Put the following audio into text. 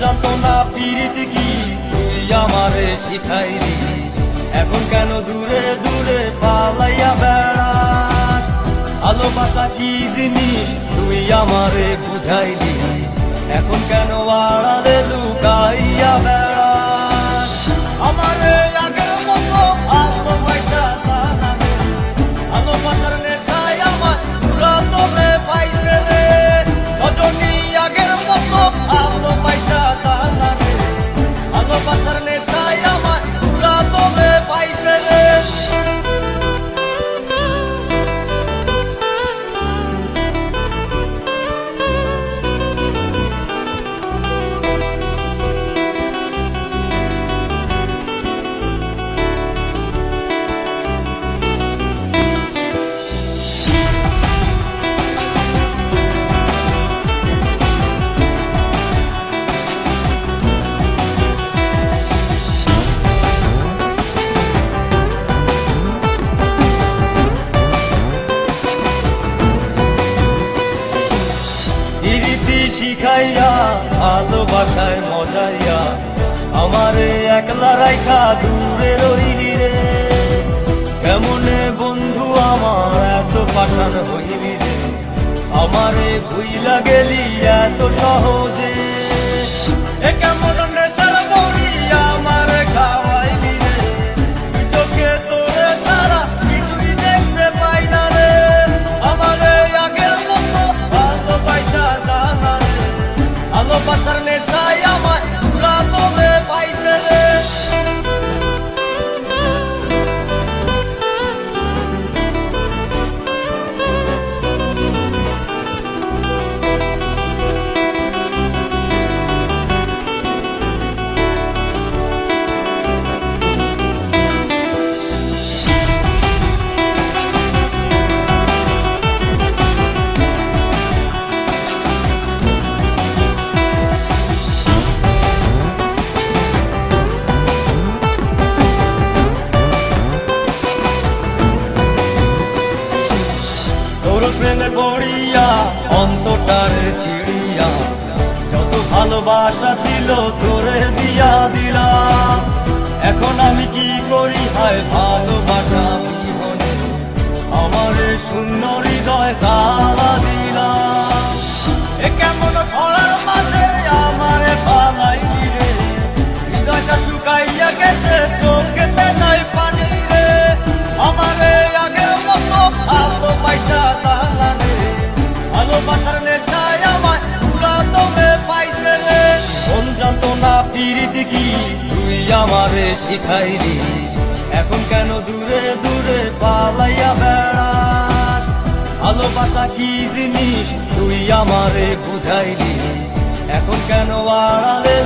জানতো না পিরিতি কি তুই আমারে শিখাইলি, এখন কেন দূরে দূরে পালাইয়া বেড়াস। ভালোবাসা কি জিনিস তুই আমারে বুঝাইলি, এখন কেন আড়ালে লুকাইয়া বেড়াস। আমারে আগের মতো ভালোবাসা জানা রে, ভালোবাসার নেশায় আমার পুরা তোরে পাইছে রে। রজনী আগের মতো ভালোবাসা জানা রে, ভালোবাসার নেশায় আমার পুরা তোরে পাইছে রে। প্রীতি শিখাইয়া ভালোবাসায় মজাইয়া আমারে একলা রাইখা দূরে রইলি রে। কেমনে বন্ধু আমার এত পাষাণ হইলি রে, আমারে ভুইলা গেলি এত সহজে। এ কেমন নেশার বড়ি আমারে খাওয়াইলি রে, তুই চোখে তোরে ছাড়া কিছুই দেখতে পাই না রে। আমারে আগের মতো ভালোবাসা জানা রে, ভালোবাসার নেশায় আমার পুরা তোরে পাইছে রে। প্রেমে পড়িয়া অন্তটারে চিড়িয়া যত ভালোবাসা ছিল তোরে দিয়া দিলাম। এখন আমি কি করি হায় ভালোবাসা বিহনে, আমারে শূন্য হৃদয় তালা দিলাম। এ কেমন খরার মাঝে আমারে পালাইলি রে, হৃদয়টা শুকাইয়া গেছে চোখেতে নাই পানি রে। আমারে আগের মতো ভালোবাসা জানা রে, ভালোবাসার নেশায় আমার পুরা তোরে পাইছে রে। মন জানতো না পিরিতি কি তুই আমারে শিখাইলি, এখন কেন দূরে দূরে পালাইয়া বেড়াস। ভালোবাসা কি জিনিস তুই আমারে বুঝাইলি, এখন কেন আড়ালে